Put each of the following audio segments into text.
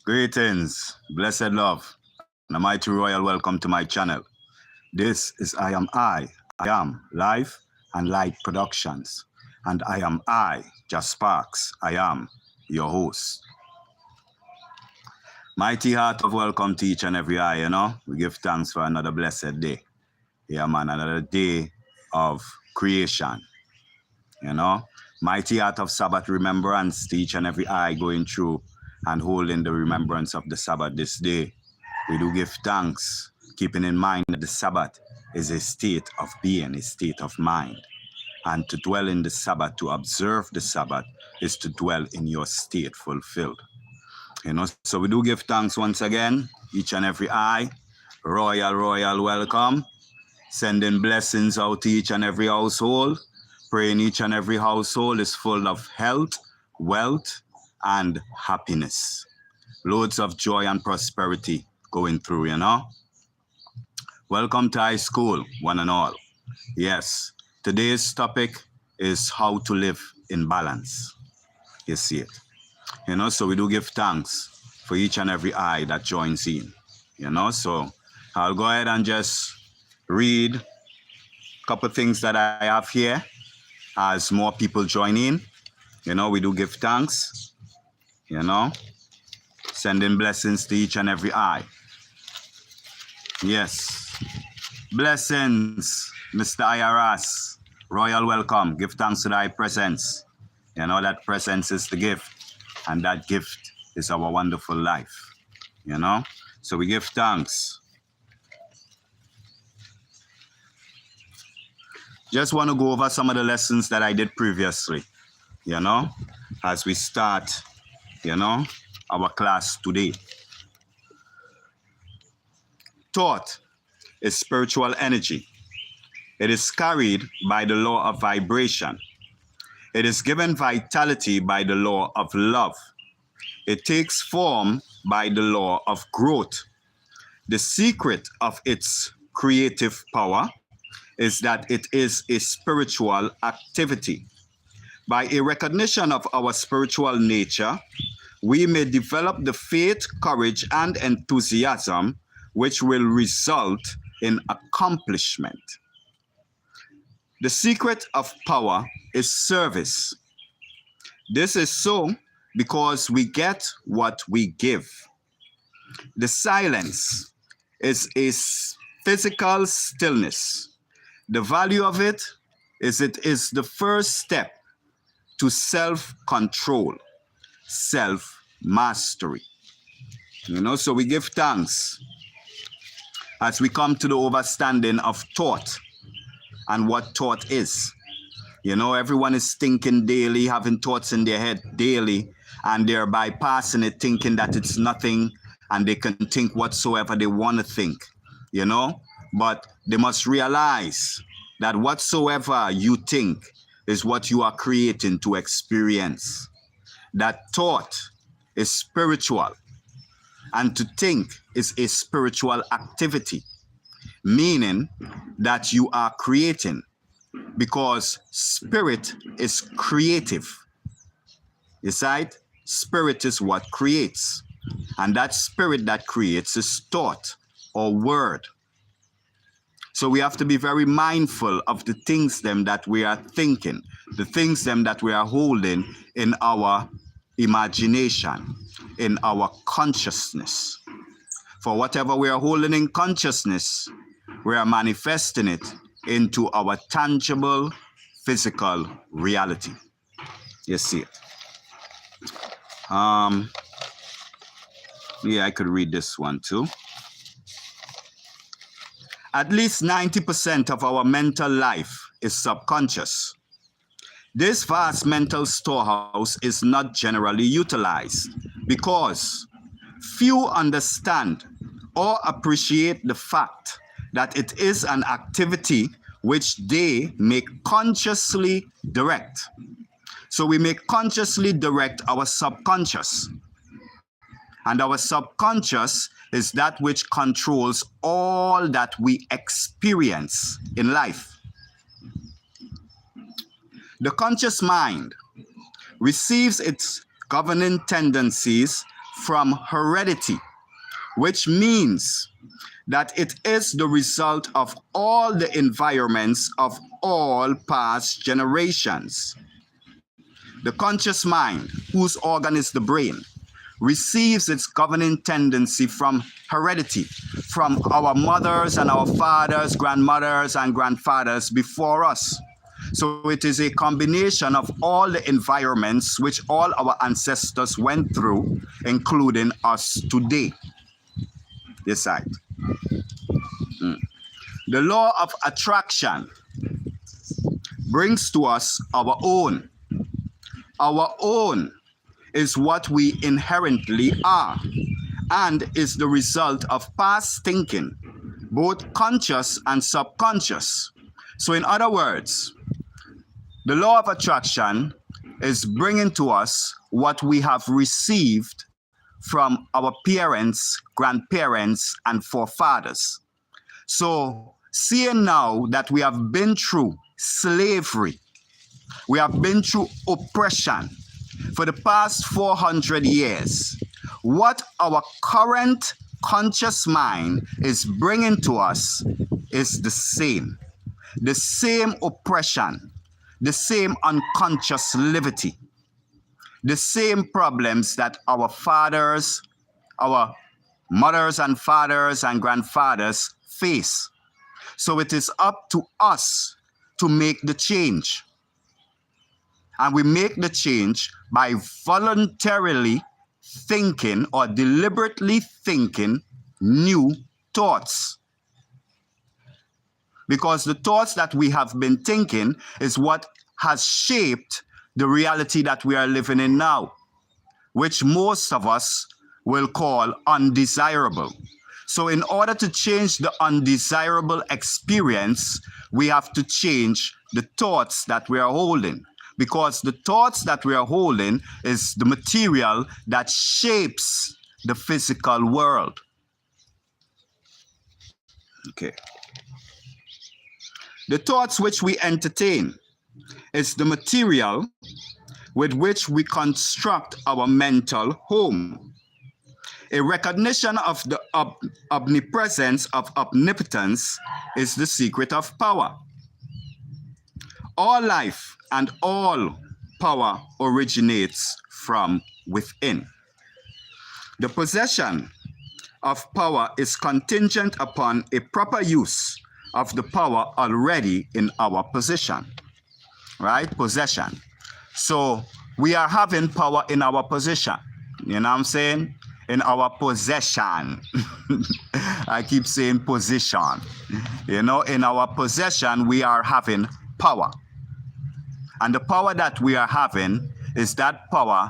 Greetings, blessed love, and a mighty royal welcome to my channel. This is I Am Life and Light Productions, and Just Sparks. I am your host. Mighty heart of welcome to each and every eye, We give thanks for another blessed day. Yeah, man, another day of creation, Mighty heart of Sabbath remembrance to each and every eye going through and holding the remembrance of the Sabbath this day. We do give thanks, keeping in mind that the Sabbath is a state of being, a state of mind. And to dwell in the Sabbath, to observe the Sabbath, is to dwell in your state fulfilled. So we do give thanks once again, each and every eye. Royal welcome. Sending blessings out to each and every household. Praying each and every household is full of health, wealth, and happiness. Loads of joy and prosperity going through, Welcome to high school, one and all. Yes, today's topic is how to live in balance. You see it. So we do give thanks for each and every eye that joins in. So I'll go ahead and just read a couple things that I have here as more people join in. We do give thanks. Sending blessings to each and every eye. Yes. Blessings, Mr. IRS. Royal welcome. Give thanks to thy presence. That presence is the gift. And that gift is our wonderful life. So we give thanks. Just want to go over some of the lessons that I did previously. As we start, our class today. Thought is spiritual energy. It is carried by the law of vibration. It is given vitality by the law of love. It takes form by the law of growth. The secret of its creative power is that it is a spiritual activity. By a recognition of our spiritual nature, we may develop the faith, courage, and enthusiasm which will result in accomplishment. The secret of power is service. This is so because we get what we give. The silence is a physical stillness. The value of it is the first step to self-control, self-mastery. So we give thanks as we come to the understanding of thought and what thought is. Everyone is thinking daily, having thoughts in their head daily, and they're bypassing it, thinking that it's nothing, and they can think whatsoever they want to think, But they must realize that whatsoever you think is what you are creating to experience. That thought is spiritual, and to think is a spiritual activity, meaning that you are creating, because spirit is creative. You see it? Spirit is what creates, and that spirit that creates is thought or word. So we have to be very mindful of the things that we are thinking, the things that we are holding in our imagination, in our consciousness. For whatever we are holding in consciousness, we are manifesting it into our tangible, physical reality. You see it. Yeah, I could read this one too. At least 90% of our mental life is subconscious. This vast mental storehouse is not generally utilized because few understand or appreciate the fact that it is an activity which they may consciously direct. So we may consciously direct our subconscious. And our subconscious is that which controls all that we experience in life. The conscious mind receives its governing tendencies from heredity, which means that it is the result of all the environments of all past generations. The conscious mind, whose organ is the brain, receives its governing tendency from heredity, from our mothers and our fathers, grandmothers and grandfathers before us. So it is a combination of all the environments which all our ancestors went through, including us today. This side. The law of attraction brings to us our own. Our own is what we inherently are and is the result of past thinking, both conscious and subconscious. So in other words, the law of attraction is bringing to us what we have received from our parents, grandparents, and forefathers. So seeing now that we have been through slavery, we have been through oppression for the past 400 years, what our current conscious mind is bringing to us is the same oppression, the same unconscious liberty, the same problems that our fathers, our mothers and fathers and grandfathers face. So it is up to us to make the change. And we make the change by voluntarily thinking or deliberately thinking new thoughts. Because the thoughts that we have been thinking is what has shaped the reality that we are living in now, which most of us will call undesirable. So in order to change the undesirable experience, we have to change the thoughts that we are holding. Because the thoughts that we are holding is the material that shapes the physical world. Okay. The thoughts which we entertain is the material with which we construct our mental home. A recognition of the omnipresence of omnipotence is the secret of power. All life and all power originates from within. The possession of power is contingent upon a proper use of the power already in our possession, right? Possession. So we are having power in our possession. You know what I'm saying? In our possession. I keep saying position. You know, in our possession, we are having power. And the power that we are having is that power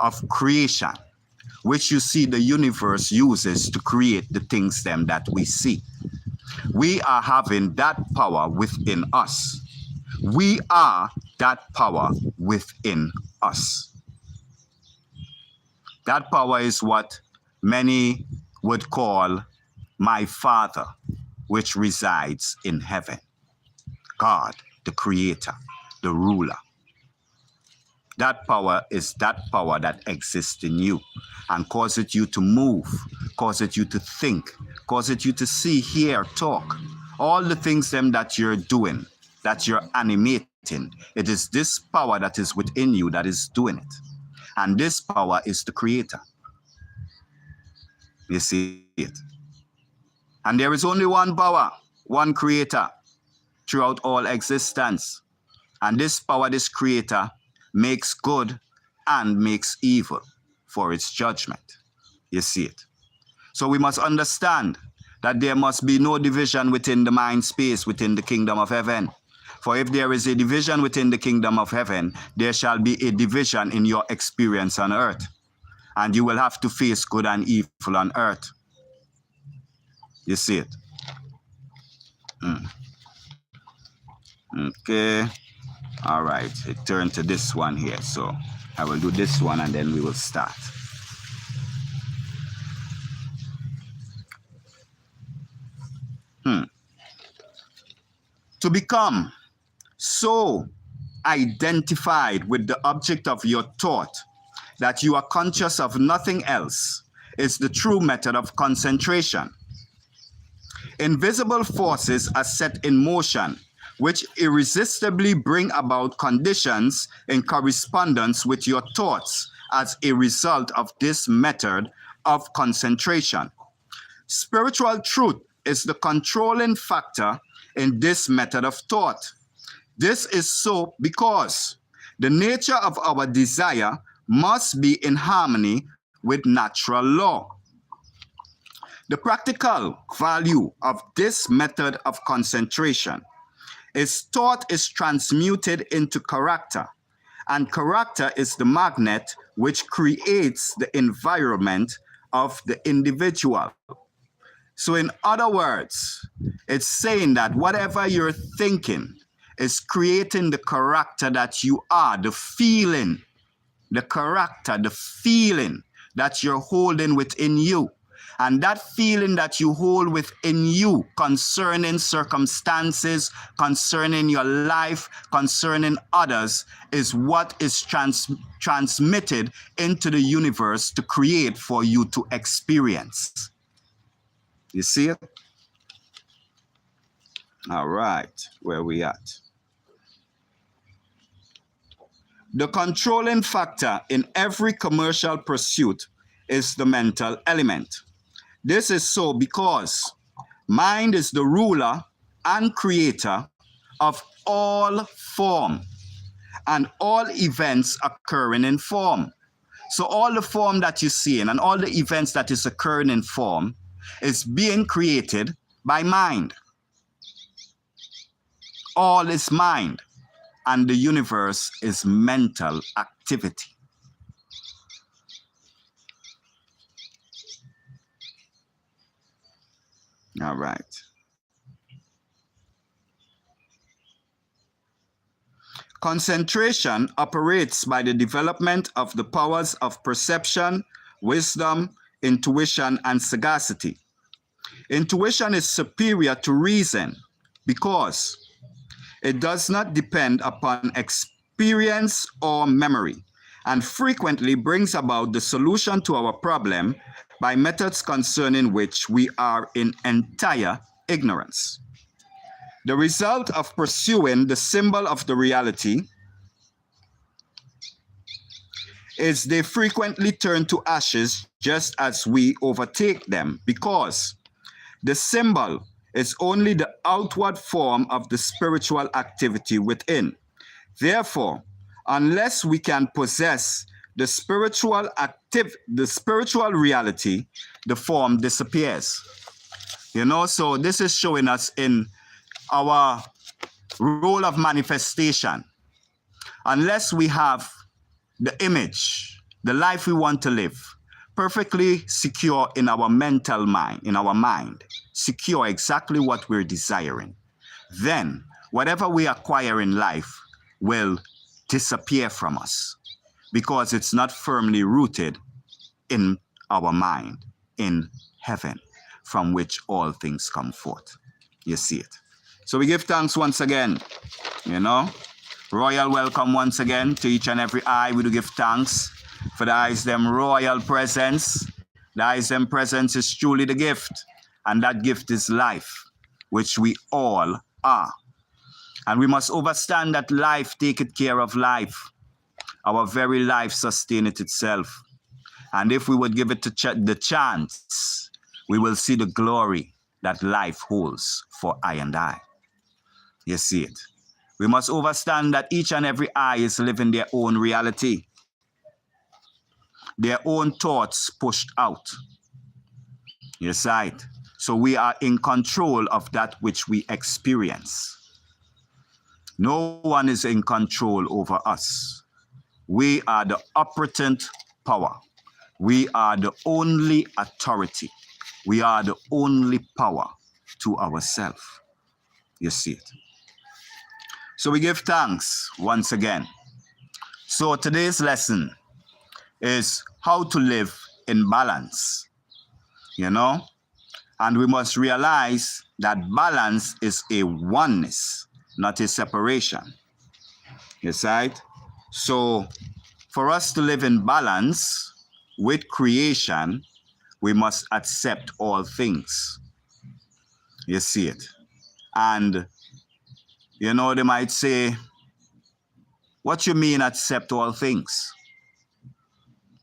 of creation, which you see the universe uses to create the things them that we see. We are having that power within us. We are that power within us. That power is what many would call my Father, which resides in heaven. God, the Creator, the ruler. That power is that power that exists in you and causes you to move, causes you to think, causes you to see, hear, talk. All the things them that you're doing, that you're animating, it is this power that is within you that is doing it. And this power is the Creator. You see it. And there is only one power, one Creator throughout all existence. And this power, this Creator, makes good and makes evil for its judgment. You see it. So we must understand that there must be no division within the mind space within the kingdom of heaven. For if there is a division within the kingdom of heaven, there shall be a division in your experience on earth. And you will have to face good and evil on earth. You see it. Okay. All right. I turn to this one here. So I will do this one and then we will start. To become so identified with the object of your thought that you are conscious of nothing else is the true method of concentration. Invisible forces are set in motion, which irresistibly bring about conditions in correspondence with your thoughts as a result of this method of concentration. Spiritual truth is the controlling factor in this method of thought. This is so because the nature of our desire must be in harmony with natural law. The practical value of this method of concentration is thought is transmuted into character, and character is the magnet which creates the environment of the individual. So in other words, it's saying that whatever you're thinking is creating the character that you are, the feeling, the character, the feeling that you're holding within you. And that feeling that you hold within you concerning circumstances, concerning your life, concerning others, is what is transmitted into the universe to create for you to experience. You see it? All right, where we at? The controlling factor in every commercial pursuit is the mental element. This is so because mind is the ruler and creator of all form and all events occurring in form. So all the form that you're seeing and all the events that is occurring in form is being created by mind. All is mind, and the universe is mental activity. All right. Concentration operates by the development of the powers of perception, wisdom, intuition, and sagacity. Intuition is superior to reason because it does not depend upon experience or memory, and frequently brings about the solution to our problem by methods concerning which we are in entire ignorance. The result of pursuing the symbol of the reality is they frequently turn to ashes just as we overtake them, because the symbol is only the outward form of the spiritual activity within. Therefore, unless we can possess the spiritual reality, the form disappears. You know, so this is showing us in our role of manifestation. Unless we have the image, the life we want to live, perfectly secure in our mental mind, in our mind, secure exactly what we're desiring, then whatever we acquire in life will disappear from us, because it's not firmly rooted in our mind, in heaven, from which all things come forth. You see it. So we give thanks once again, you know. Royal welcome once again to each and every eye. We do give thanks for the eyes them royal presence. The eyes them presence is truly the gift, and that gift is life, which we all are. And we must understand that life taketh care of life. Our very life sustaineth itself. And if we would give it the chance, we will see the glory that life holds for I and I. You see it. We must understand that each and every eye is living their own reality, their own thoughts pushed out. You see it. So we are in control of that which we experience. No one is in control over us. We are the operative power. We are the only authority. We are the only power to ourselves. You see it. So we give thanks once again. So today's lesson is how to live in balance, you know? And we must realize that balance is a oneness, not a separation. You see it? So For us to live in balance with creation, we must accept all things. You see it. And, you know, they might say, what you mean accept all things?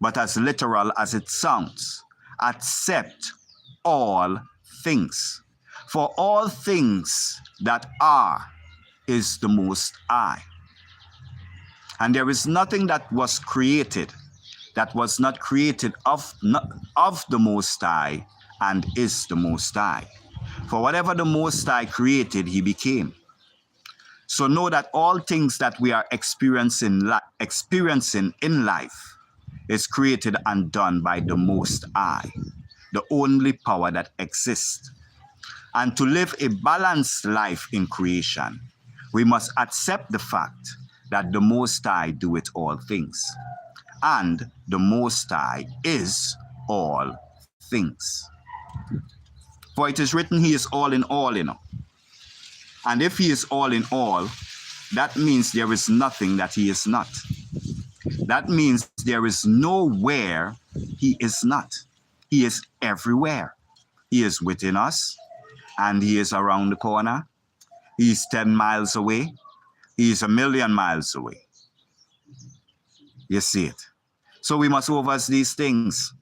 But as literal as it sounds, accept all things. For all things that are is the Most High. And there is nothing that was created that was not created of the Most High and is the Most High. For whatever the Most High created, he became. So know that all things that we are experiencing in life is created and done by the Most High, the only power that exists. And to live a balanced life in creation, we must accept the fact that the Most High doeth all things. And the Most High is all things. For it is written, he is all in all, you know. And if he is all in all, that means there is nothing that he is not. That means there is nowhere he is not. He is everywhere. He is within us, and he is around the corner. He is 10 miles away. He is 1,000,000 miles away. You see it. So we must oversee these things.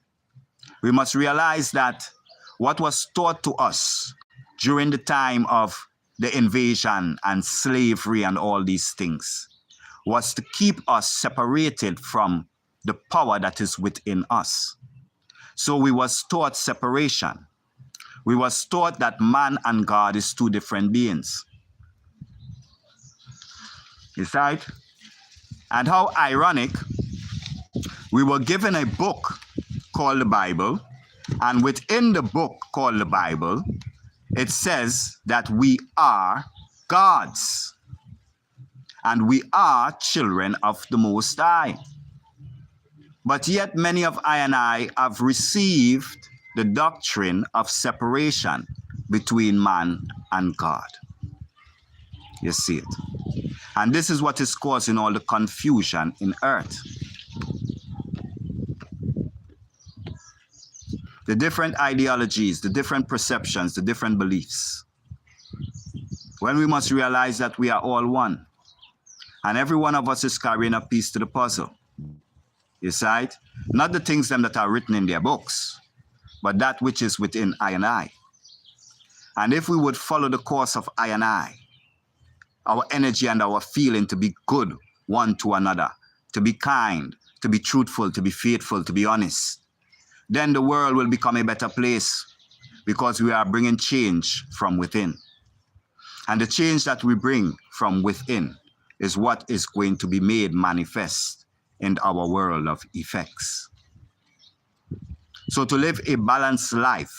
We must realize that what was taught to us during the time of the invasion and slavery and all these things was to keep us separated from the power that is within us. So we was taught separation. We was taught that man and God is two different beings. Is right? And how ironic, we were given a book called the Bible, and within the book called the Bible, it says that we are gods, and we are children of the Most High. But yet many of I and I have received the doctrine of separation between man and God. You see it. And this is what is causing all the confusion in earth. The different ideologies, the different perceptions, the different beliefs. When we must realize that we are all one. And every one of us is carrying a piece to the puzzle. You see it? Not the things them that are written in their books, but that which is within I and I. And if we would follow the course of I and I, our energy and our feeling to be good one to another, to be kind, to be truthful, to be faithful, to be honest, then the world will become a better place because we are bringing change from within. And the change that we bring from within is what is going to be made manifest in our world of effects. So to live a balanced life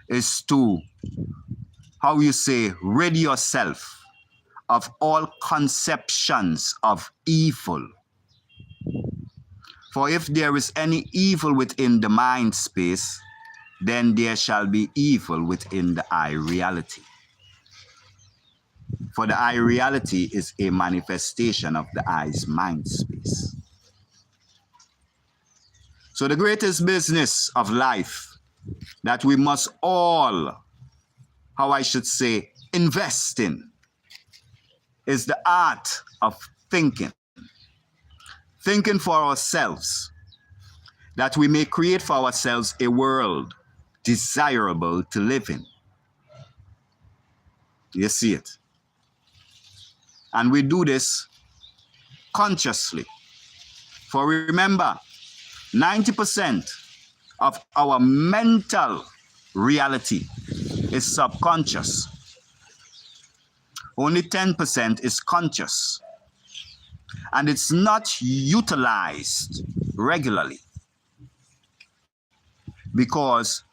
is to, how you say, rid yourself of all conceptions of evil. For if there is any evil within the mind space, then there shall be evil within the I reality. For the I reality is a manifestation of the I's mind space. So the greatest business of life that we must all, how I should say, invest in is the art of thinking. Thinking for ourselves, that we may create for ourselves a world desirable to live in. You see it? And we do this consciously. For remember, 90% of our mental reality is subconscious. Only 10% is conscious. And it's not utilized regularly because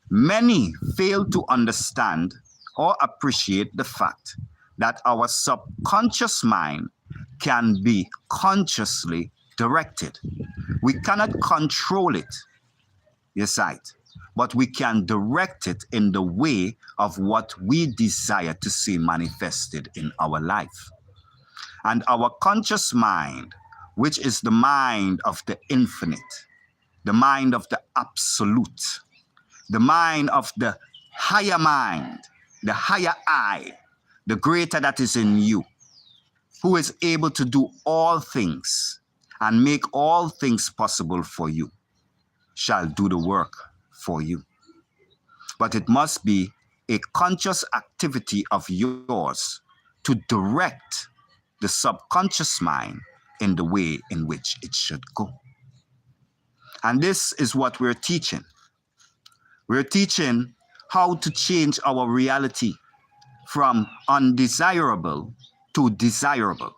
many fail to understand or appreciate the fact that our subconscious mind can be consciously directed. We cannot control it, yes, right, but we can direct it in the way of what we desire to see manifested in our life. And our conscious mind which is the mind of the infinite, the mind of the absolute, the mind of the higher mind, the higher I, the greater that is in you, who is able to do all things and make all things possible for you, shall do the work for you. But it must be a conscious activity of yours to direct the subconscious mind in the way in which it should go. And this is what we're teaching. We're teaching how to change our reality from undesirable to desirable.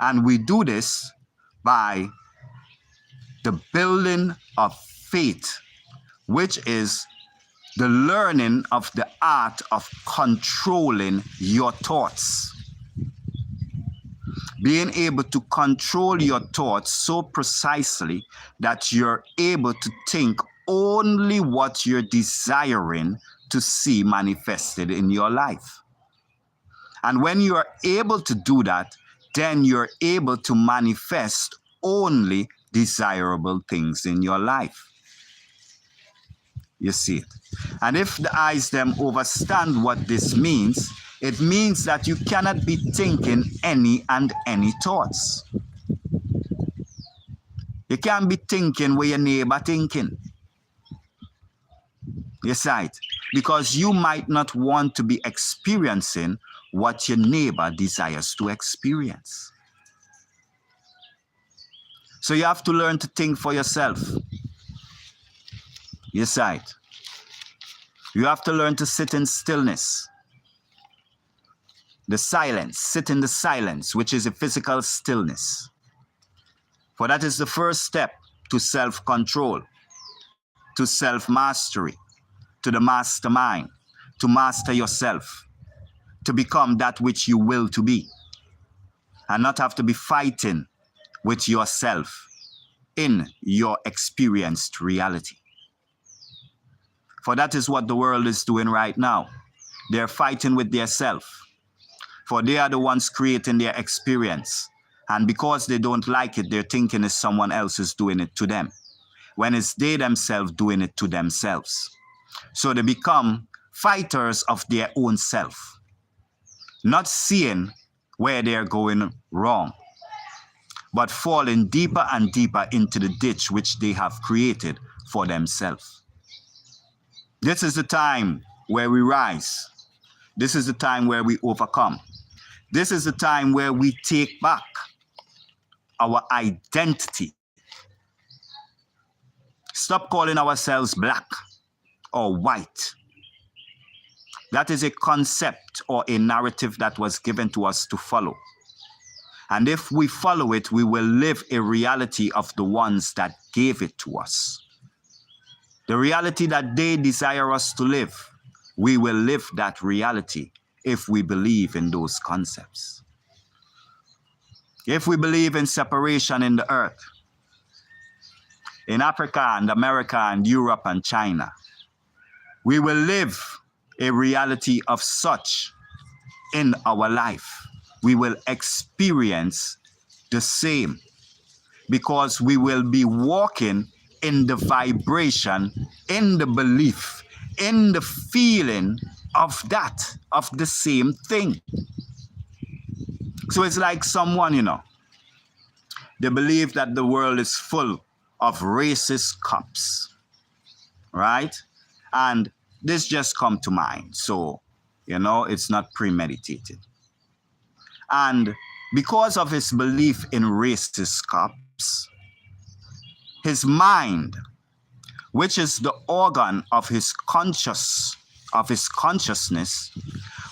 And we do this by the building of faith, which is the learning of the art of controlling your thoughts. Being able to control your thoughts so precisely that you're able to think only what you're desiring to see manifested in your life. And when you are able to do that, then you're able to manifest only desirable things in your life. You see it. And if the eyes them understand what this means, it means that you cannot be thinking any and any thoughts. You can't be thinking where your neighbor thinking. You see it? Because you might not want to be experiencing what your neighbor desires to experience. So you have to learn to think for yourself. You see it? You have to learn to sit in stillness. The silence, sit in the silence, which is a physical stillness. For that is the first step to self-control, to self-mastery, to the mastermind, to master yourself, to become that which you will to be, and not have to be fighting with yourself in your experienced reality. For that is what the world is doing right now. They're fighting with their self. For they are the ones creating their experience. And because they don't like it, they're thinking it's someone else is doing it to them, when it's they themselves doing it to themselves. So they become fighters of their own self, not seeing where they're going wrong, but falling deeper and deeper into the ditch which they have created for themselves. This is the time where we rise. This is the time where we overcome. This is the time where we take back our identity. Stop calling ourselves black or white. That is a concept or a narrative that was given to us to follow. And if we follow it, we will live a reality of the ones that gave it to us. The reality that they desire us to live, we will live that reality if we believe in those concepts. If we believe in separation in the earth, in Africa and America and Europe and China, we will live a reality of such in our life. We will experience the same because we will be walking in the vibration, in the belief, in the feeling of that, of the same thing. So it's like someone, they believe that the world is full of racist cops, right? And this just come to mind. So, it's not premeditated. And because of his belief in racist cops, his mind, which is the organ of his consciousness,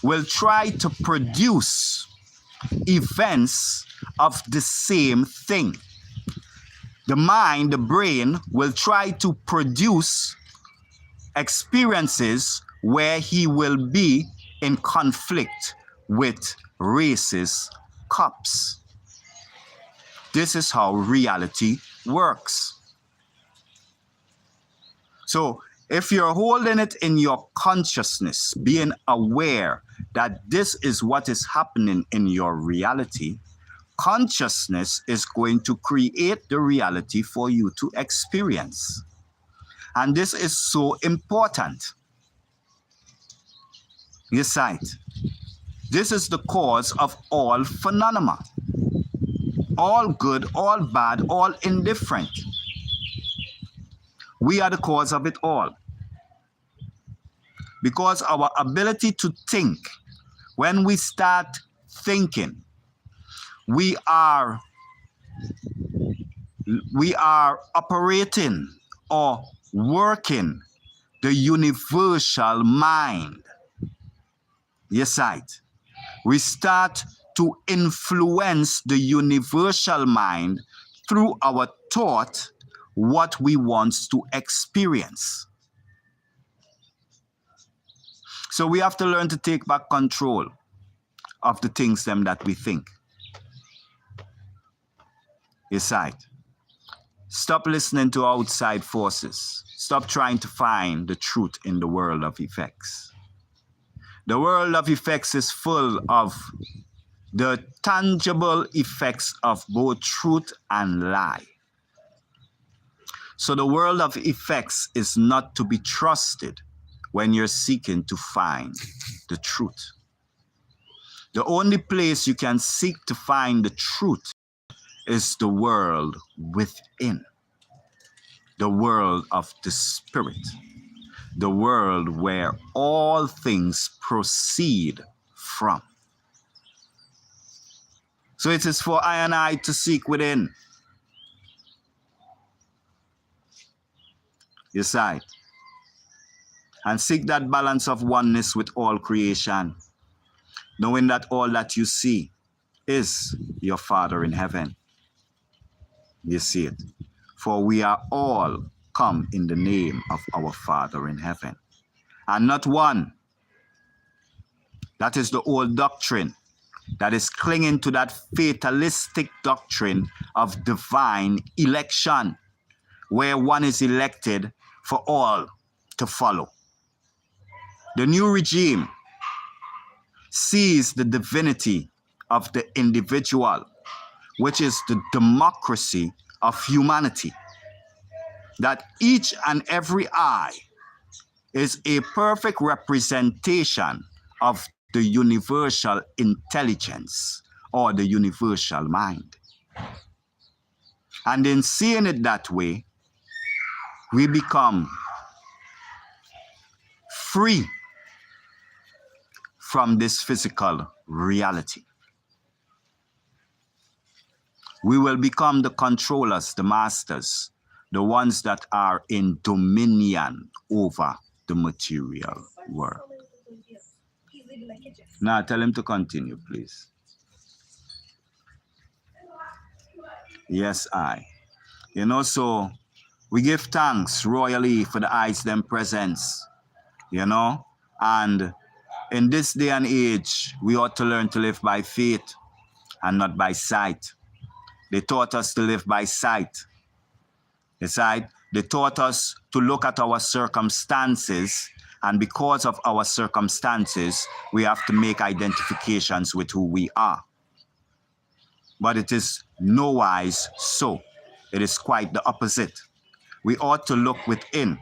will try to produce events of the same thing. The mind, the brain, will try to produce experiences where he will be in conflict with racist cops. This is how reality works. So if you're holding it in your consciousness, being aware that this is what is happening in your reality, consciousness is going to create the reality for you to experience. And this is so important. You sight. This is the cause of all phenomena. All good, all bad, all indifferent. We are the cause of it all. Because our ability to think, when we start thinking, we are operating or working the universal mind. Yes, right. We start to influence the universal mind through our thought, what we want to experience. So we have to learn to take back control of the things them that we think. Yes, right. Stop listening to outside forces. Stop trying to find the truth in the world of effects. The world of effects is full of the tangible effects of both truth and lie. So the world of effects is not to be trusted when you're seeking to find the truth. The only place you can seek to find the truth is the world within. The world of the spirit. The world where all things proceed from. So it is for I and I to seek within. Yes, I. And seek that balance of oneness with all creation, knowing that all that you see is your Father in heaven. You see it. For we are all come in the name of our Father in heaven. And not one. That is the old doctrine that is clinging to that fatalistic doctrine of divine election, where one is elected for all to follow. The new regime sees the divinity of the individual, which is the democracy of humanity. That each and every eye is a perfect representation of the universal intelligence or the universal mind. And in seeing it that way, we become free from this physical reality. We will become the controllers, the masters, the ones that are in dominion over the material world. Now tell him to continue, please. Yes, I. You know, so we give thanks royally for the eyes them presence, you know, and in this day and age, we ought to learn to live by faith and not by sight. They taught us to live by sight. Right? They taught us to look at our circumstances, and because of our circumstances, we have to make identifications with who we are. But it is no wise so. It is quite the opposite. We ought to look within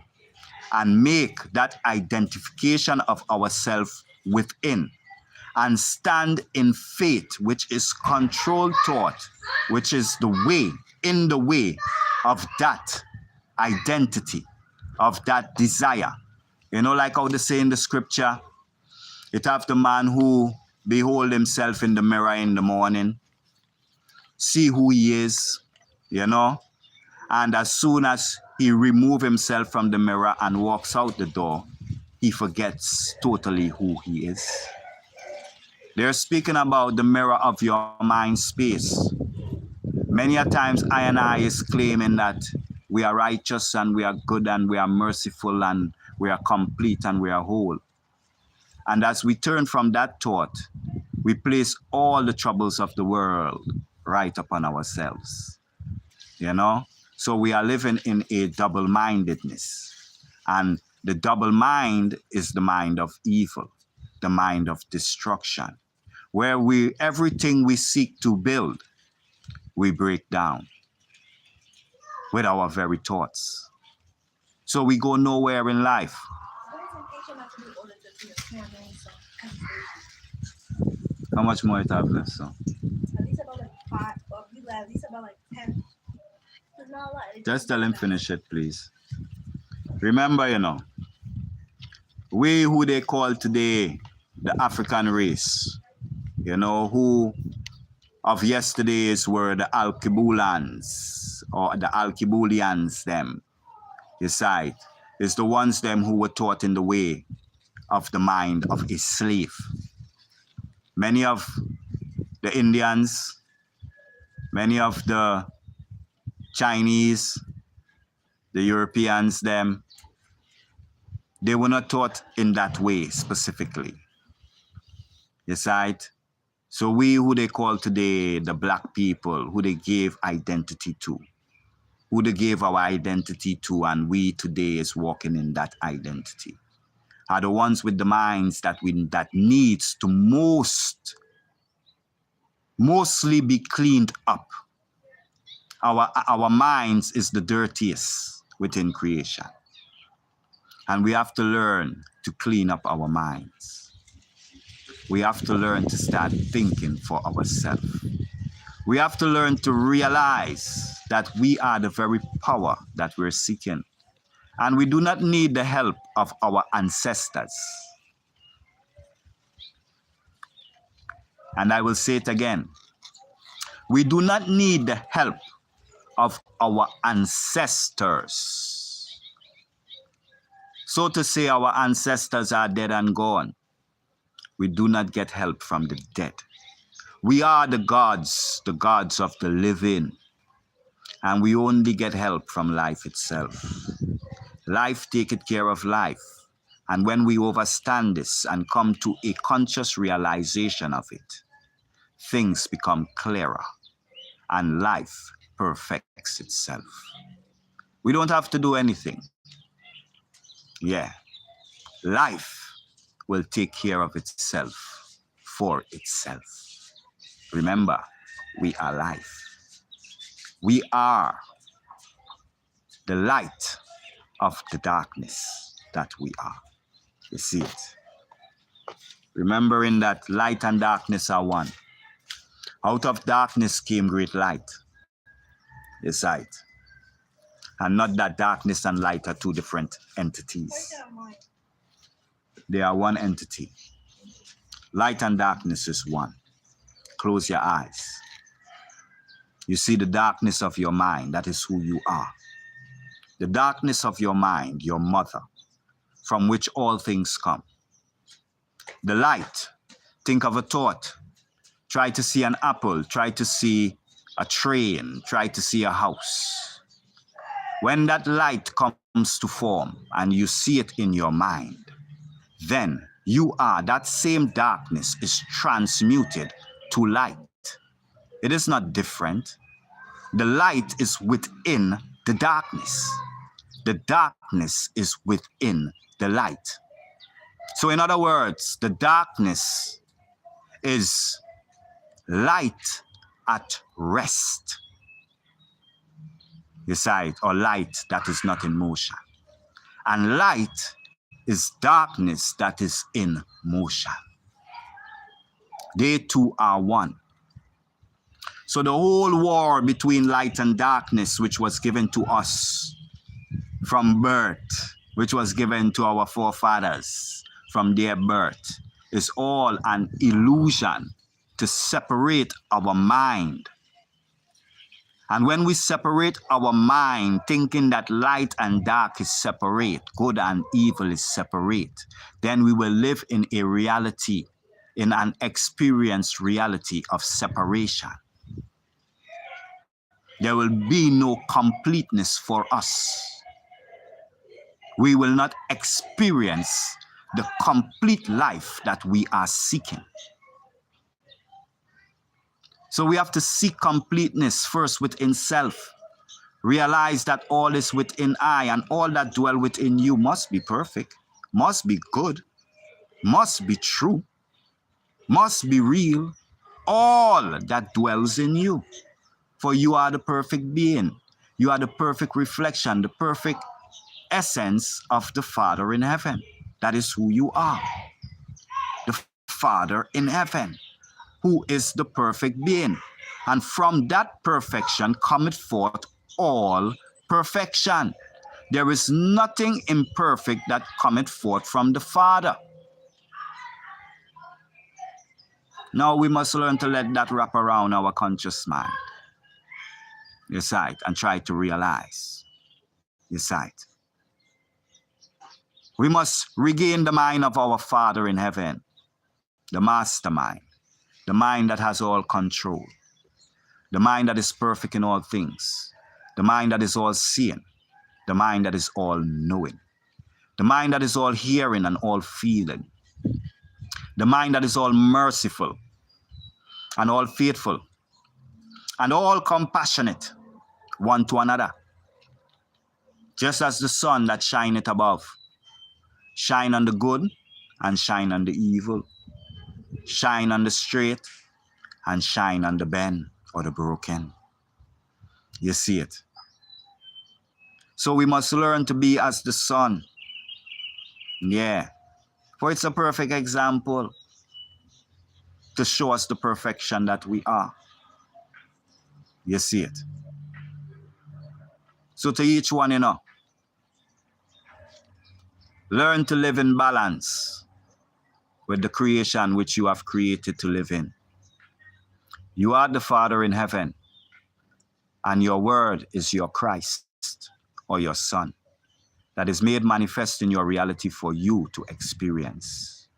and make that identification of ourselves within and stand in faith, which is controlled thought, which is the way, in the way of that identity, of that desire. You know, like how they say in the scripture, it have the man who behold himself in the mirror in the morning, see who he is, you know, and as soon as he remove himself from the mirror and walks out the door, he forgets totally who he is. They're speaking about the mirror of your mind space. Many a times I and I is claiming that we are righteous and we are good and we are merciful and we are complete and we are whole. And as we turn from that thought, we place all the troubles of the world right upon ourselves. You know? So we are living in a double-mindedness. And the double mind is the mind of evil, the mind of destruction, where everything we seek to build we break down with our very thoughts. So we go nowhere in life. How much more it have left? So At least about like 5, or at least about like 10. It's not a lot. just tell him finish it, please. Remember, we who they call today the African race, who of yesterday's were the Alkebulans or the Alkebulians them. Decide is the ones them who were taught in the way of the mind of a slave. Many of the Indians, many of the Chinese, the Europeans them, they were not taught in that way specifically. Decide. So we who they call today the black people, who they gave identity to, who they gave our identity to, and we today is walking in that identity, are the ones with the minds that needs to mostly be cleaned up. Our minds is the dirtiest within creation. And we have to learn to clean up our minds. We have to learn to start thinking for ourselves. We have to learn to realize that we are the very power that we're seeking. And we do not need the help of our ancestors. And I will say it again. We do not need the help of our ancestors. So to say our ancestors are dead and gone. We do not get help from the dead. We are the gods of the living. And we only get help from life itself. Life taketh care of life. And when we understand this and come to a conscious realization of it, things become clearer and life perfects itself. We don't have to do anything. Yeah. Life will take care of itself for itself. Remember, we are life. We are the light of the darkness that we are. You see it. Remembering that light and darkness are one. Out of darkness came great light. You see it. And not that darkness and light are two different entities. They are one entity. Light and darkness is one. Close your eyes. You see the darkness of your mind. That is who you are. The darkness of your mind, your mother, from which all things come. The light, think of a thought. Try to see an apple. Try to see a train. Try to see a house. When that light comes to form and you see it in your mind, then you are, that same darkness is transmuted to light. It is not different. The light is within the darkness. The darkness is within the light. So in other words, the darkness is light at rest. You see it, or light that is not in motion. And light is darkness that is in motion. They two are one. So the whole war between light and darkness, which was given to us from birth, which was given to our forefathers from their birth, is all an illusion to separate our mind. And when we separate our mind, thinking that light and dark is separate, good and evil is separate, then we will live in a reality, in an experienced reality of separation. There will be no completeness for us. We will not experience the complete life that we are seeking. So we have to seek completeness first within self. Realize that all is within I, and all that dwell within you must be perfect, must be good, must be true, must be real. All that dwells in you. For you are the perfect being. You are the perfect reflection, the perfect essence of the Father in heaven. That is who you are. The Father in heaven, who is the perfect being. And from that perfection cometh forth all perfection. There is nothing imperfect that cometh forth from the Father. Now we must learn to let that wrap around our conscious mind. Your sight, and try to realize your sight. We must regain the mind of our Father in heaven, the mastermind, the mind that has all control, the mind that is perfect in all things, the mind that is all seeing, the mind that is all knowing, the mind that is all hearing and all feeling, the mind that is all merciful and all faithful and all compassionate one to another, just as the sun that shineth above, shine on the good and shine on the evil, shine on the straight and shine on the bent or the broken. You see it. So we must learn to be as the sun. Yeah. For it's a perfect example to show us the perfection that we are. You see it. So to each one, learn to live in balance with the creation which you have created to live in. You are the Father in heaven, and your word is your Christ or your Son that is made manifest in your reality for you to experience.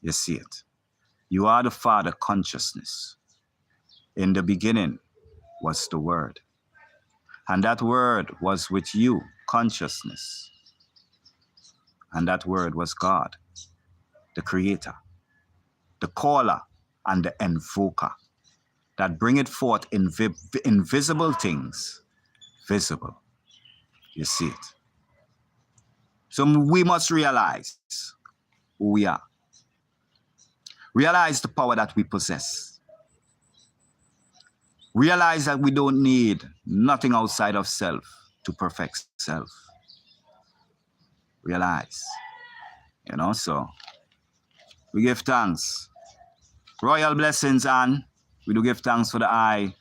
You see it. You are the Father consciousness. In the beginning was the Word, and that Word was with you, consciousness. And that Word was God, the Creator, the caller and the invoker that bringeth forth invisible things visible. You see it. So we must realize who we are. Realize the power that we possess. Realize that we don't need nothing outside of self to perfect self. Realize. So we give thanks. Royal blessings, and we do give thanks for the high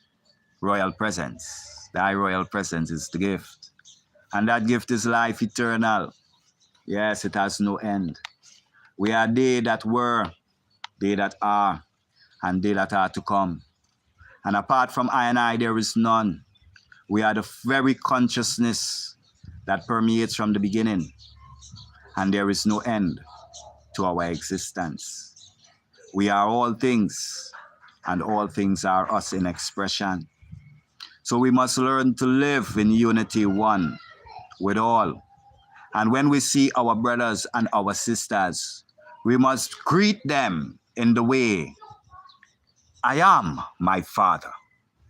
royal presence. The high royal presence is the gift. And that gift is life eternal. Yes, it has no end. We are they that were, they that are, and they that are to come. And apart from I and I, there is none. We are the very consciousness that permeates from the beginning. And there is no end to our existence. We are all things, and all things are us in expression. So we must learn to live in unity, one with all. And when we see our brothers and our sisters, we must greet them in the way, I am my Father,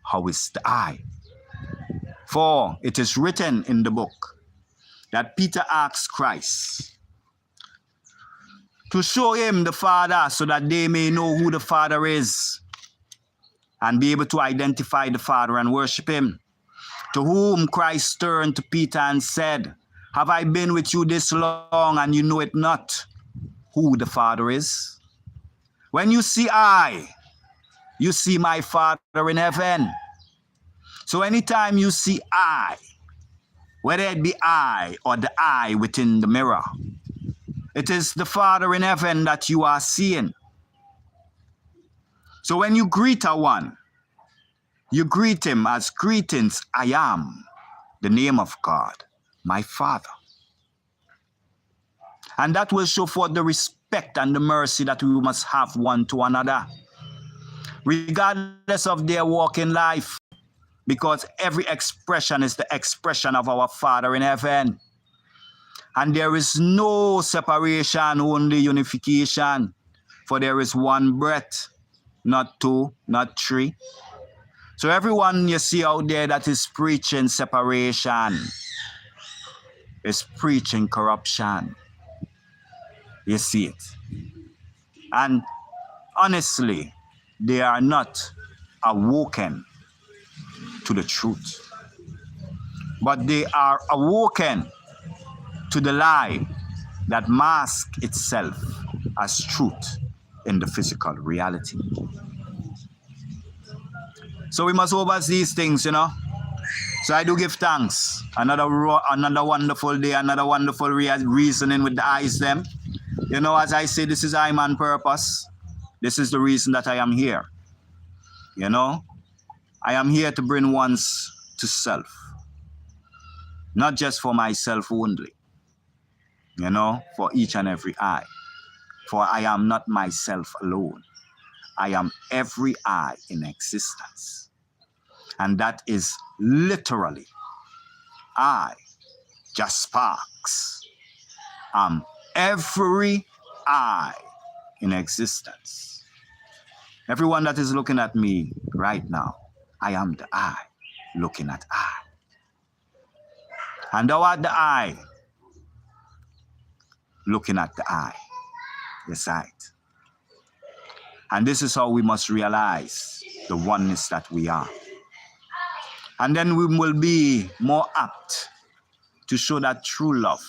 how is I? For it is written in the book that Peter asked Christ to show him the Father so that they may know who the Father is and be able to identify the Father and worship him. To whom Christ turned to Peter and said, have I been with you this long and you know it not who the Father is? When you see I, you see my Father in heaven. So anytime you see I, whether it be I or the I within the mirror, it is the Father in heaven that you are seeing. So when you greet a one, you greet him as greetings, I am the name of God, my Father. And that will show forth the respect and the mercy that we must have one to another, regardless of their walk in life, because every expression is the expression of our Father in heaven. And there is no separation, only unification, for there is one breath, not two, not three. So everyone you see out there that is preaching separation is preaching corruption. You see it. And honestly, they are not awoken to the truth. But they are awoken to the lie that masks itself as truth in the physical reality. So we must oversee these things, you know. So I do give thanks. Another wonderful day, another wonderful reasoning with the eyes them. You know, as I say, this is I man purpose. This is the reason that I am here. You know, I am here to bring ones to self. Not just for myself only. You know, for each and every I. For I am not myself alone. I am every I in existence. And that is literally I, Just Sparks. I'm every I in existence. Everyone that is looking at me right now, I am the I looking at I. And thou art the I looking at the I. Yes, right. And this is how we must realize the oneness that we are. And then we will be more apt to show that true love,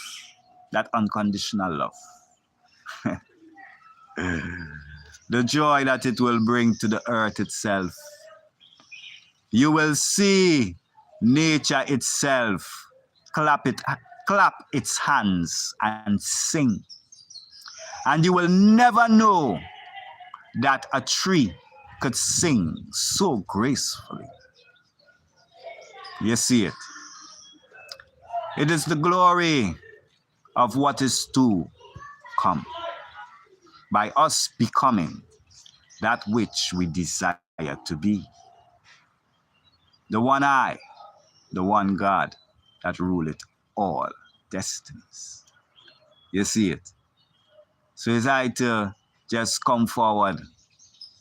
that unconditional love. The joy that it will bring to the earth itself. You will see nature itself clap its hands and sing. And you will never know that a tree could sing so gracefully. You see it. It is the glory of what is to come by us becoming that which we desire to be. The one I, the one God that ruleth all destinies. You see it. So it's I to just come forward,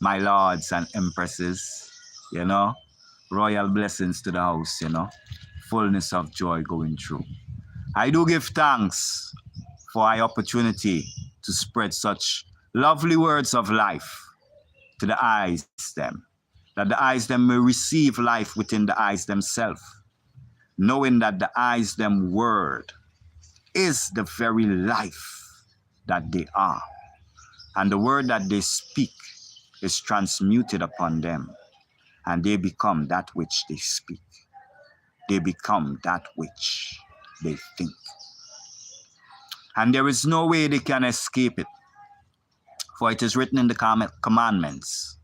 my lords and empresses, you know, royal blessings to the house, you know, fullness of joy going through. I do give thanks for our opportunity to spread such lovely words of life to the eyes them, that the eyes them may receive life within the eyes themselves, knowing that the eyes them word is the very life that they are. And the word that they speak is transmuted upon them, and they become that which they speak. They become that which they think. And there is no way they can escape it. For it is written in the commandments,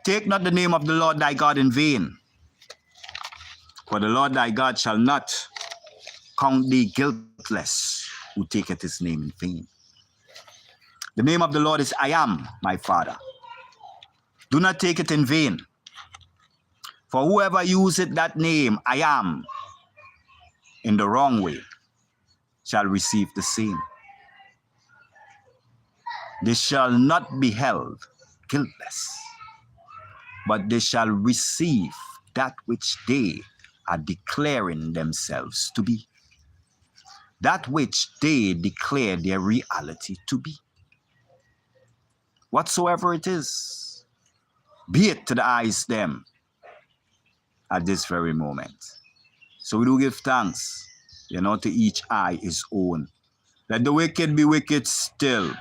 take not the name of the Lord thy God in vain, for the Lord thy God shall not count thee guiltless who taketh his name in vain. The name of the Lord is I am, my Father. Do not take it in vain. For whoever useth that name, I am, in the wrong way, shall receive the same. They shall not be held guiltless, but they shall receive that which they are declaring themselves to be. That which they declare their reality to be. Whatsoever it is, be it to the eyes them at this very moment. So we do give thanks, you know, to each eye his own. Let the wicked be wicked still,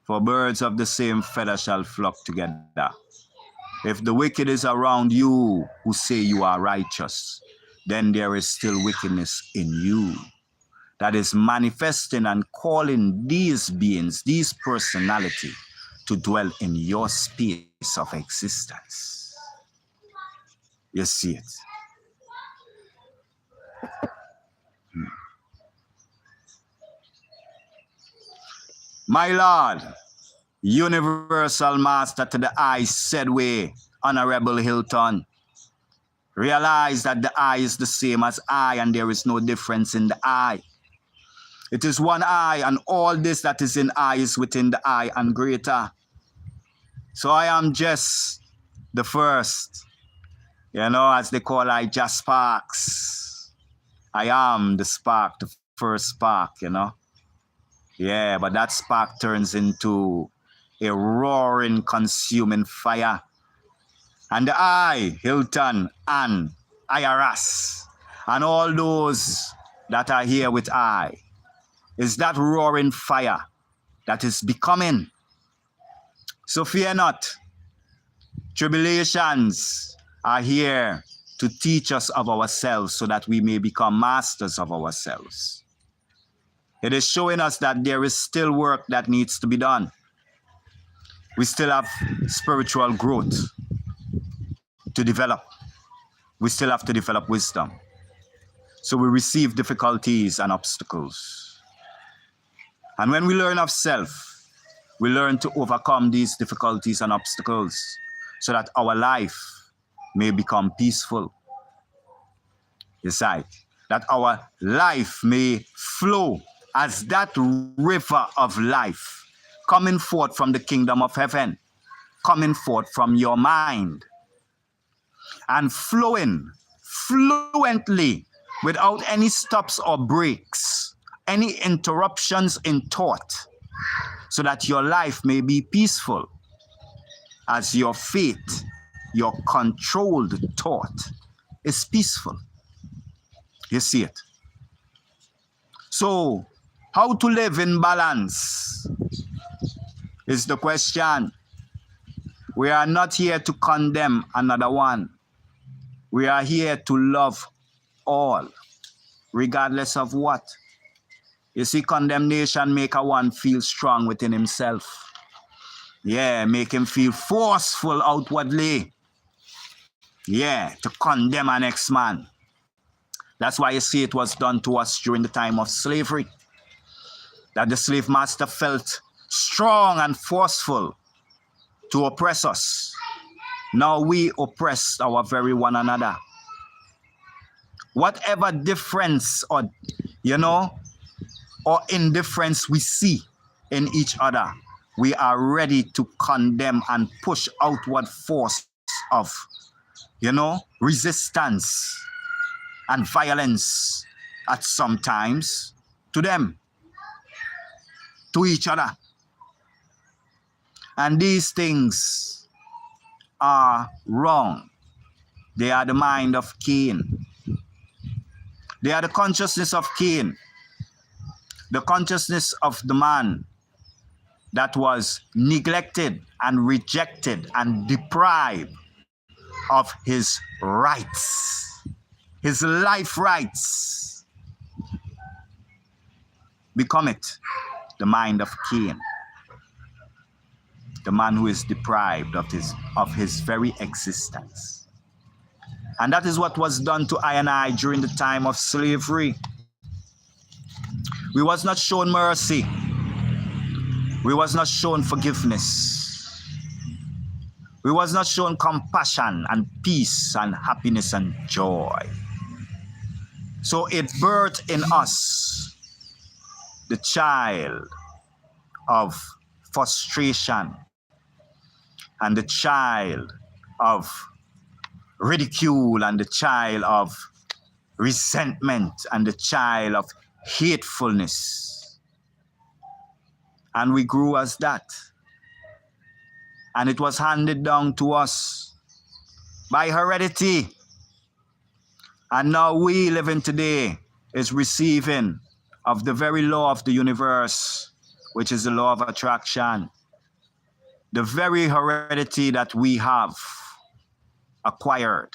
for birds of the same feather shall flock together. If the wicked is around you who say you are righteous, then there is still wickedness in you that is manifesting and calling these beings, these personality, to dwell in your space of existence. You see it. My Lord, Universal Master to the eye said way, Honorable Hilton, realize that the eye is the same as I, and there is no difference in the eye. It is one eye, and all this that is in I is within the eye and greater. So I am just the first, you know, as they call I Just Sparks. I am the spark, the first spark, you know. Yeah, but that spark turns into a roaring, consuming fire. And the I, Hilton, and IRS, and all those that are here with I, is that roaring fire that is becoming. So fear not. Tribulations are here to teach us of ourselves so that we may become masters of ourselves. It is showing us that there is still work that needs to be done. We still have spiritual growth to develop. We still have to develop wisdom. So we receive difficulties and obstacles. And when we learn of self, we learn to overcome these difficulties and obstacles so that our life may become peaceful. Yes, right. That our life may flow as that river of life coming forth from the kingdom of heaven, coming forth from your mind, and flowing fluently without any stops or breaks, any interruptions in thought, so that your life may be peaceful as your faith, your controlled thought is peaceful. You see it? So, how to live in balance is the question. We are not here to condemn another one. We are here to love all, regardless of what. You see, condemnation make a one feel strong within himself. Yeah, make him feel forceful outwardly. Yeah, to condemn an next man. That's why you see it was done to us during the time of slavery. That the slave master felt strong and forceful to oppress us. Now we oppress our very one another. Whatever difference or, or indifference we see in each other, we are ready to condemn and push outward force of, resistance and violence at some times to them, to each other. And these things are wrong. They are the mind of Cain. They are the consciousness of Cain. The consciousness of the man that was neglected and rejected and deprived of his rights, his life rights. Become it, the mind of Cain. The man who is deprived of his very existence. And that is what was done to I and I during the time of slavery. We was not shown mercy. We was not shown forgiveness. We was not shown compassion and peace and happiness and joy. So it birthed in us the child of frustration and the child of ridicule and the child of resentment and the child of hatefulness. And we grew as that. And it was handed down to us by heredity. And now we living today is receiving of the very law of the universe, which is the law of attraction. The very heredity that we have acquired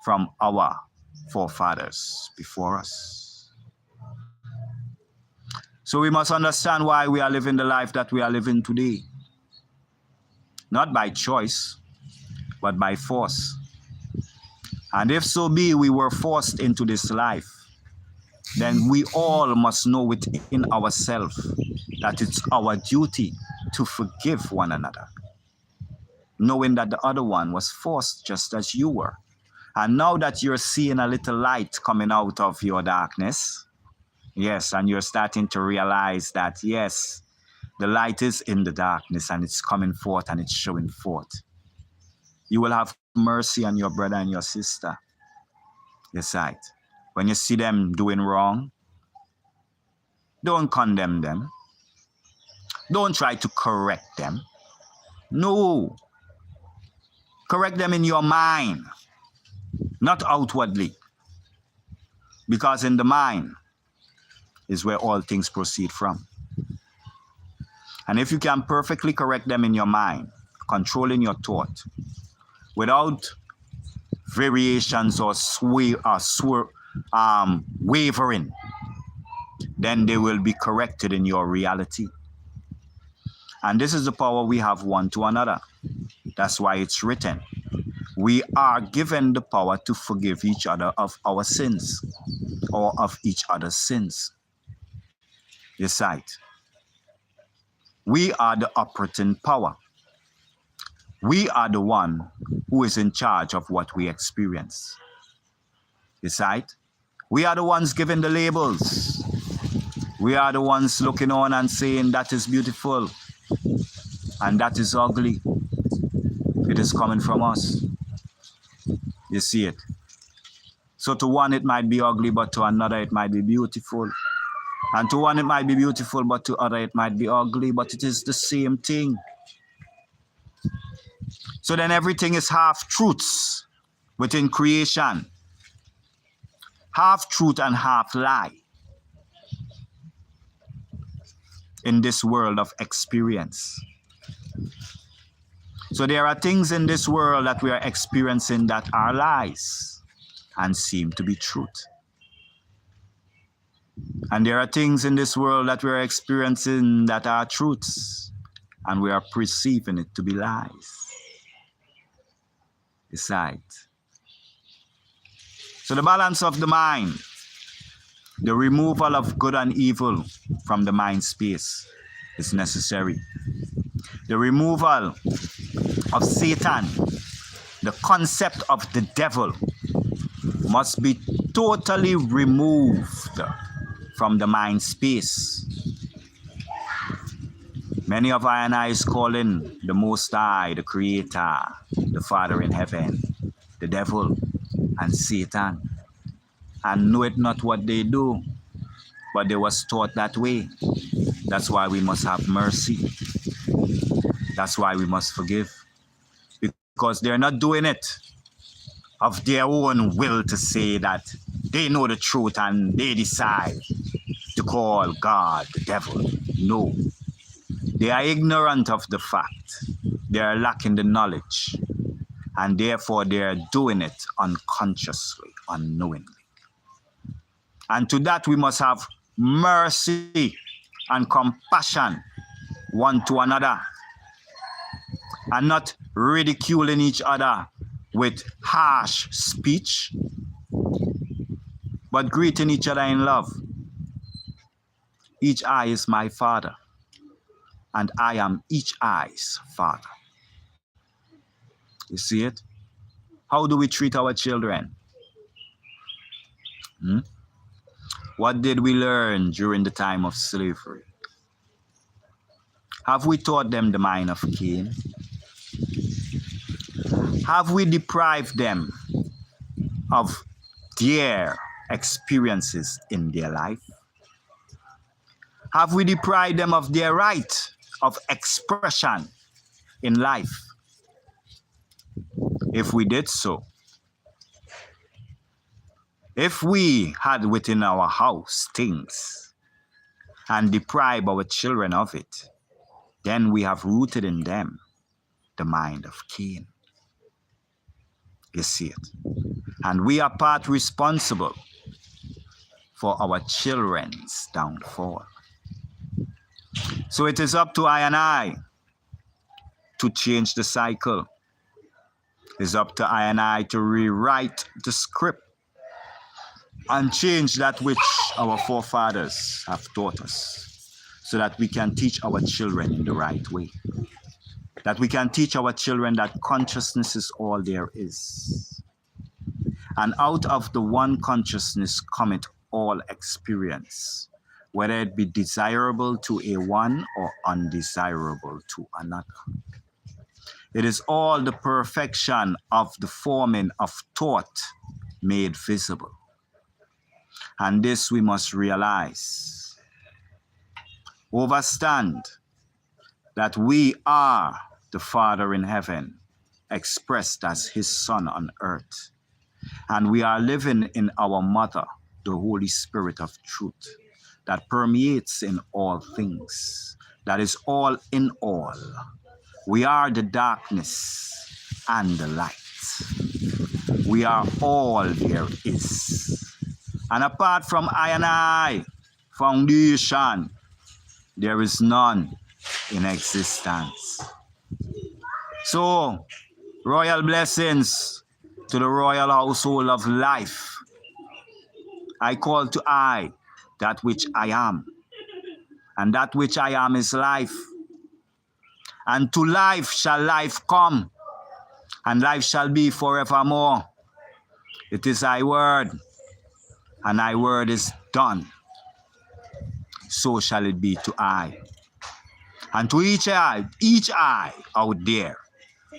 from our forefathers before us. So we must understand why we are living the life that we are living today. Not by choice, but by force. And if so be we were forced into this life, then we all must know within ourselves that it's our duty to forgive one another, knowing that the other one was forced just as you were. And now that you're seeing a little light coming out of your darkness, yes, and you're starting to realize that, yes, the light is in the darkness and it's coming forth and it's showing forth. You will have mercy on your brother and your sister. Yes, right. When you see them doing wrong, don't condemn them. Don't try to correct them. No. Correct them in your mind. not outwardly. Because in the mind is where all things proceed from. And if you can perfectly correct them in your mind, controlling your thought, without variations or wavering, then they will be corrected in your reality. And this is the power we have one to another. That's why it's written. We are given the power to forgive each other of our sins, or of each other's sins. You sight. We are the operating power. We are the one who is in charge of what we experience. You sight. We are the ones giving the labels. We are the ones looking on and saying that is beautiful and that is ugly. It is coming from us. You see it. So to one it might be ugly, but to another it might be beautiful. And to one it might be beautiful, but to other it might be ugly, but it is the same thing. So then everything is half-truths within creation. Half-truth and half-lie in this world of experience. So there are things in this world that we are experiencing that are lies and seem to be truth. And there are things in this world that we are experiencing that are truths and we are perceiving it to be lies. Aside. So the balance of the mind, the removal of good and evil from the mind space is necessary. The removal of Satan, the concept of the devil, must be totally removed from the mind space. Many of I and I is calling the Most High, the Creator, the Father in heaven, the devil, and Satan, and know it not what they do, but they was taught that way. That's why we must have mercy. That's why we must forgive. Because they're not doing it of their own will to say that they know the truth and they decide to call God the devil. No. They are ignorant of the fact. They are lacking the knowledge. And therefore they are doing it unconsciously, unknowingly. And to that we must have mercy and compassion one to another. And not ridiculing each other with harsh speech, but greeting each other in love. Each eye is my father, and I am each eye's father. You see it? How do we treat our children? What did we learn during the time of slavery? Have we taught them the mind of Cain? Have we deprived them of their experiences in their life? Have we deprived them of their right of expression in life? If we did so, if we had within our house things and deprive our children of it, then we have rooted in them the mind of Cain. You see it? And we are part responsible for our children's downfall. So it is up to I and I to change the cycle. It's up to I and I to rewrite the script and change that which our forefathers have taught us, so that we can teach our children in the right way. That we can teach our children that consciousness is all there is. And out of the one consciousness cometh all experience, whether it be desirable to a one or undesirable to another. It is all the perfection of the forming of thought made visible. And this we must realize. Understand that we are the Father in heaven, expressed as his Son on earth. And we are living in our mother, the Holy Spirit of truth, that permeates in all things, that is all in all. We are the darkness and the light. We are all there is. And apart from I and I, foundation, there is none in existence. So, royal blessings to the royal household of life. I call to I that which I am, and that which I am is life. And to life shall life come, and life shall be forevermore. It is thy word, and thy word is done. So shall it be to I. And to each eye out there,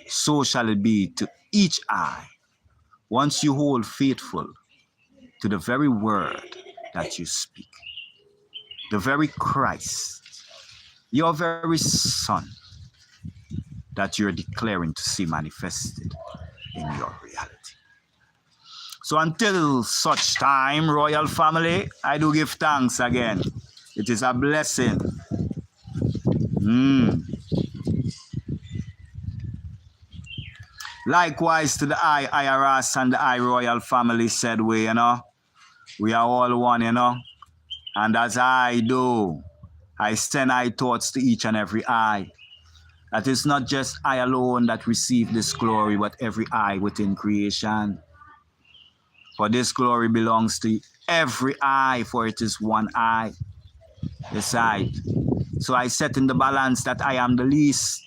so shall it be to each eye. Once you hold faithful to the very word that you speak, the very Christ, your very Son, that you're declaring to see manifested in your reality. So until such time, royal family, I do give thanks again. It is a blessing. Likewise to the IRS and the royal family said we, we are all one, And as I do, I send I thoughts to each and every eye. That is not just I alone that receive this glory, but every eye within creation. For this glory belongs to every eye, for it is one eye. Beside. So I set in the balance that I am the least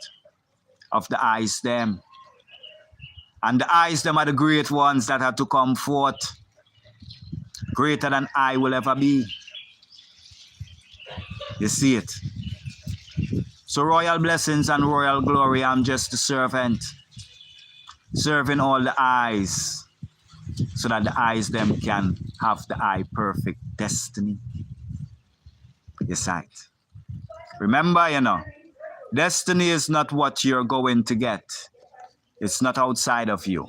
of the eyes them. And the eyes them are the great ones that are to come forth. Greater than I will ever be. You see it? So royal blessings and royal glory, I'm just a servant. Serving all the eyes. So that the eyes them can have the eye perfect destiny. Your sight. Remember, destiny is not what you're going to get. It's not outside of you.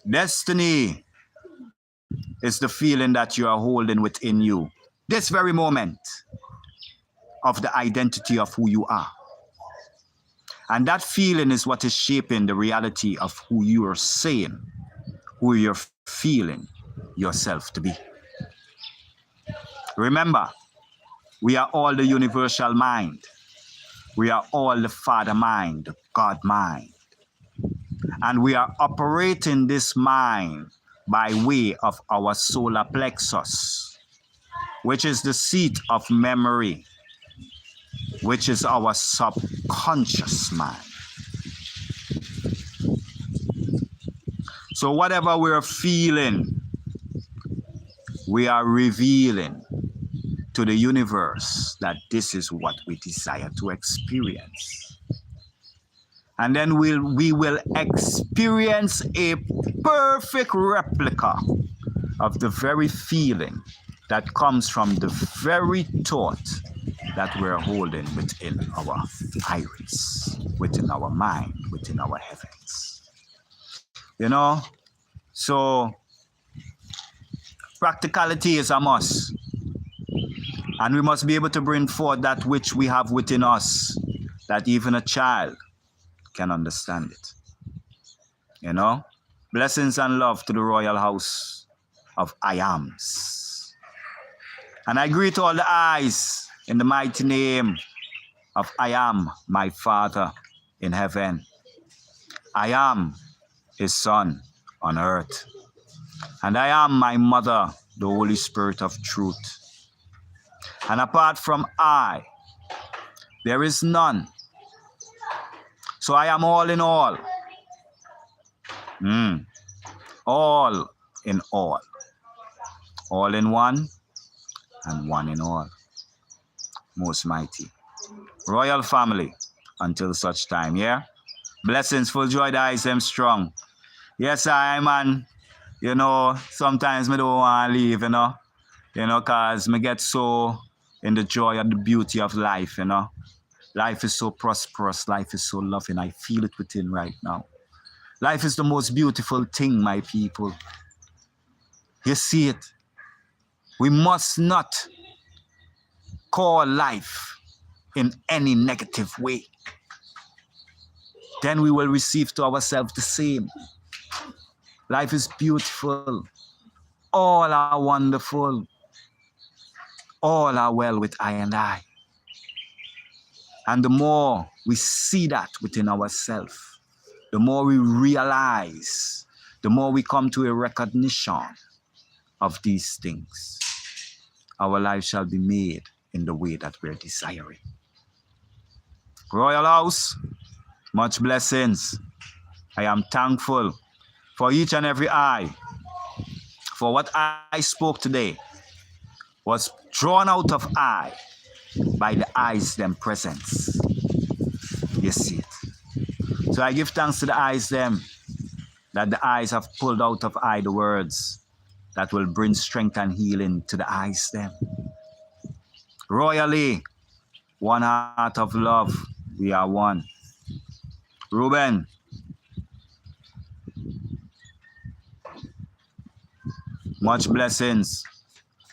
Destiny is the feeling that you are holding within you. This very moment of the identity of who you are. And that feeling is what is shaping the reality of who you are saying, who you're feeling yourself to be. Remember, we are all the universal mind. We are all the Father mind, the God mind. And we are operating this mind by way of our solar plexus, which is the seat of memory, which is our subconscious mind. So whatever we're feeling, we are revealing to the universe that this is what we desire to experience. And then we will experience a perfect replica of the very feeling that comes from the very thought that we're holding within our iris, within our mind, within our heavens. So practicality is a must. And we must be able to bring forth that which we have within us, that even a child can understand it. Blessings and love to the royal house of I Ams. And I greet all the eyes in the mighty name of I am my Father in heaven. I am his Son on earth. And I am my mother, the Holy Spirit of truth. And apart from I, there is none. So I am all in all. All in all. All in one and one in all. Most mighty. Royal family until such time, yeah? Blessings, full joy, the eyes them strong. Yes, I man. Sometimes me don't want to leave, cause me get so in the joy and the beauty of life, Life is so prosperous, life is so loving. I feel it within right now. Life is the most beautiful thing, my people. You see it. We must not call life in any negative way. Then we will receive to ourselves the same. Life is beautiful. All are wonderful. All are well with I and I. And the more we see that within ourselves, the more we realize, the more we come to a recognition of these things, our life shall be made in the way that we're desiring. Royal House, much blessings. I am thankful for each and every eye. For what I spoke today was drawn out of I by the eyes them presence. You see it. So I give thanks to the eyes them, that the eyes have pulled out of I the words that will bring strength and healing to the eyes them. Royally, one heart of love, we are one. Ruben, much blessings,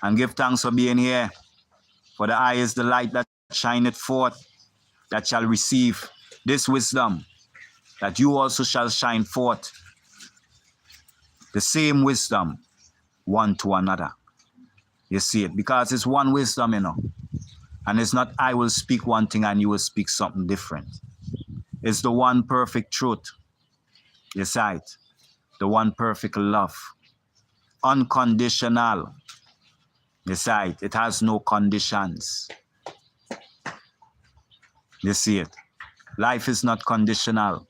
and give thanks for being here. For the eye is the light that shineth forth, that shall receive this wisdom, that you also shall shine forth the same wisdom one to another. You see it, because it's one wisdom, you know. And it's not I will speak one thing and you will speak something different. It's the one perfect truth. You see it, the one perfect love. Unconditional. You see it, it has no conditions. You see it. Life is not conditional.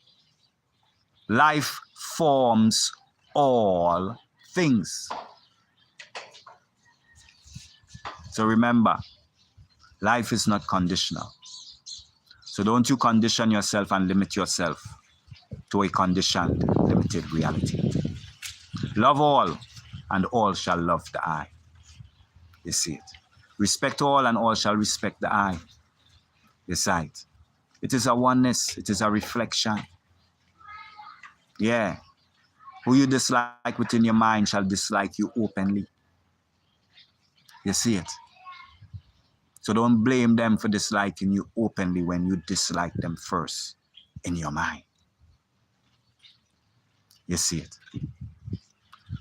Life forms all things. So remember, life is not conditional. So don't you condition yourself and limit yourself to a conditioned, limited reality. Love all, and all shall love the I. You see it. Respect all, and all shall respect the I. You see it. It is a oneness. It is a reflection. Yeah. Who you dislike within your mind shall dislike you openly. You see it. So don't blame them for disliking you openly when you dislike them first in your mind. You see it.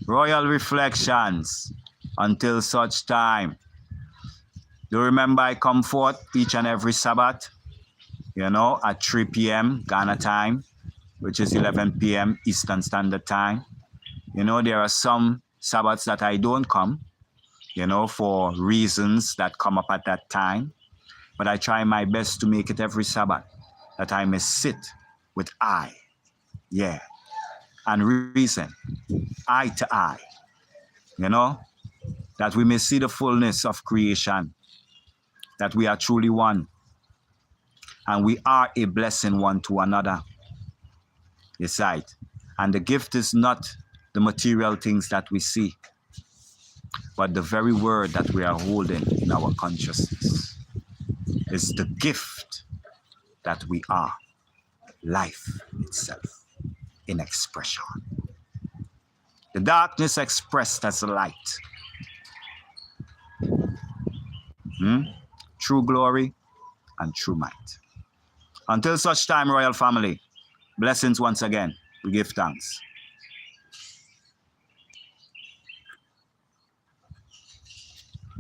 Royal reflections. Until such time. Do remember I come forth each and every Sabbath, you know, at 3 p.m. Ghana time, which is 11 p.m. Eastern Standard Time. You know, there are some Sabbaths that I don't come, you know, for reasons that come up at that time. But I try my best to make it every Sabbath, that I may sit with I. Yeah. And reason, eye to eye. You know, that we may see the fullness of creation, that we are truly one, and we are a blessing one to another. You see it. And the gift is not the material things that we see, but the very word that we are holding in our consciousness is the gift that we are, life itself in expression. The darkness expressed as light. True glory and true might. Until such time, royal family, blessings once again. We give thanks.